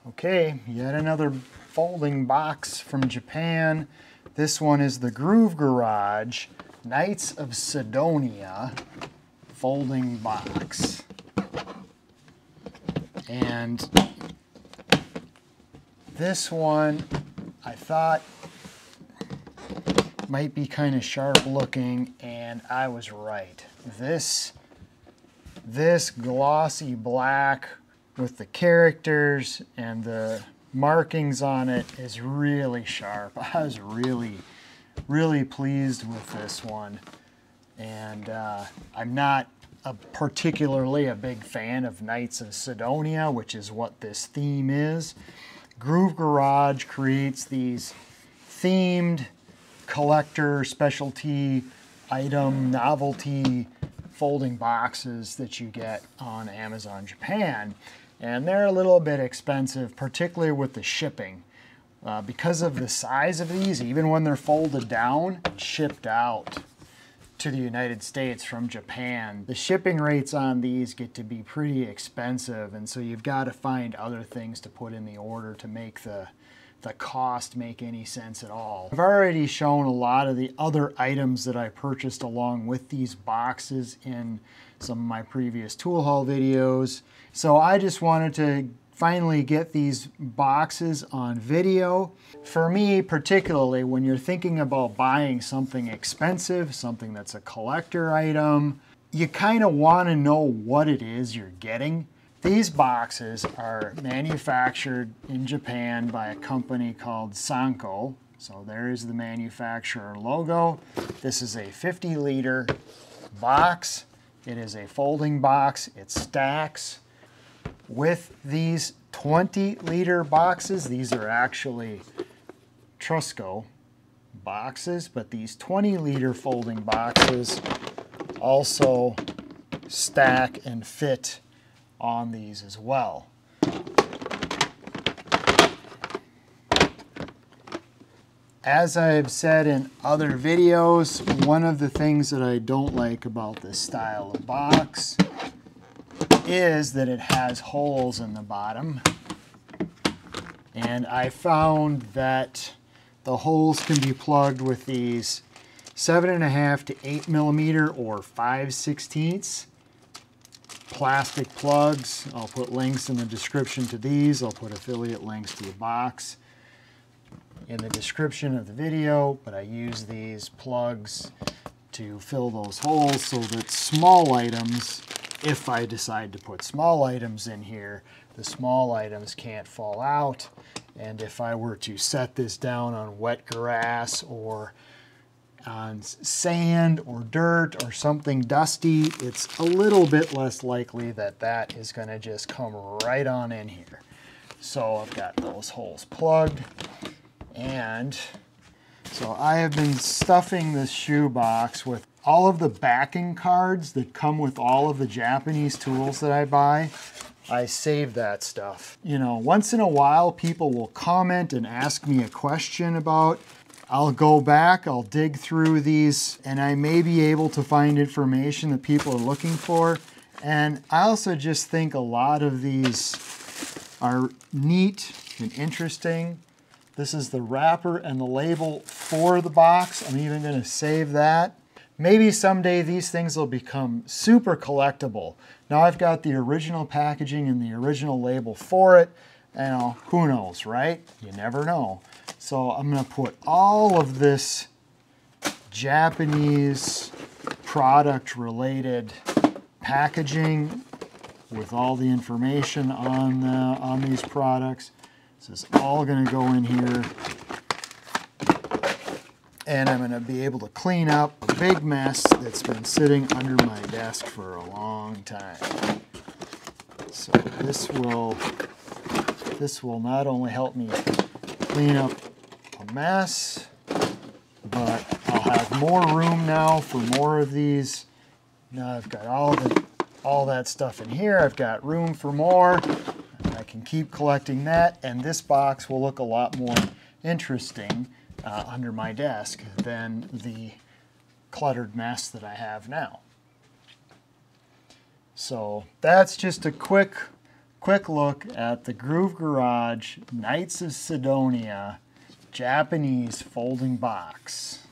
Okay, yet another folding box from Japan. This one is the Groove Garage Knights of Sidonia folding box. And this one I thought might be kind of sharp looking, and I was right. This glossy black with the characters and the markings on it is really sharp. I was really pleased with this one. And I'm not particularly a big fan of Knights of Sidonia, which is what this theme is. Groove Garage creates these themed collector specialty item novelty folding boxes that you get on Amazon Japan. And they're a little bit expensive, particularly with the shipping. Because of the size of these, even when they're folded down and shipped out to the United States from Japan, the shipping rates on these get to be pretty expensive, and so you've got to find other things to put in the order to make the cost make any sense at all. I've already shown a lot of the other items that I purchased along with these boxes in some of my previous tool haul videos. So I just wanted to finally get these boxes on video. For me, particularly when you're thinking about buying something expensive, something that's a collector item, you kind of want to know what it is you're getting. These boxes are manufactured in Japan by a company called SANKO. So there's the manufacturer logo. This is a 50-liter box. It is a folding box. It stacks. With these 20-liter boxes, these are actually Trusco boxes, but these 20-liter folding boxes also stack and fit on these as well. As I've said in other videos, one of the things that I don't like about this style of box is that it has holes in the bottom. And I found that the holes can be plugged with these 7.5 to 8 millimeter or 5/16 plastic plugs. I'll put links in the description to these. I'll put affiliate links to the box in the description of the video, but I use these plugs to fill those holes so that small items, if I decide to put small items in here, the small items can't fall out. And if I were to set this down on wet grass or on sand or dirt or something dusty, it's a little bit less likely that that is going to just come right on in here. So I've got those holes plugged, and so I have been stuffing this shoe box with all of the backing cards that come with all of the Japanese tools that I buy. I save that stuff. You know, once in a while people will comment and ask me a question about. I'll go back, I'll dig through these, and I may be able to find information that people are looking for. And I also just think a lot of these are neat and interesting. This is the wrapper and the label for the box. I'm even going to save that. Maybe someday these things will become super collectible. Now I've got the original packaging and the original label for it. You know, who knows, right? You never know. So I'm going to put all of this Japanese product-related packaging with all the information on these products. This is all going to go in here. And I'm going to be able to clean up a big mess that's been sitting under my desk for a long time. So this will not only help me clean up a mess, but I'll have more room now for more of these. Now I've got all that stuff in here. I've got room for more. I can keep collecting that, and this box will look a lot more interesting under my desk than the cluttered mess that I have now. So that's just a quick quick look at the Groove Garage Knights of Sidonia Japanese folding box.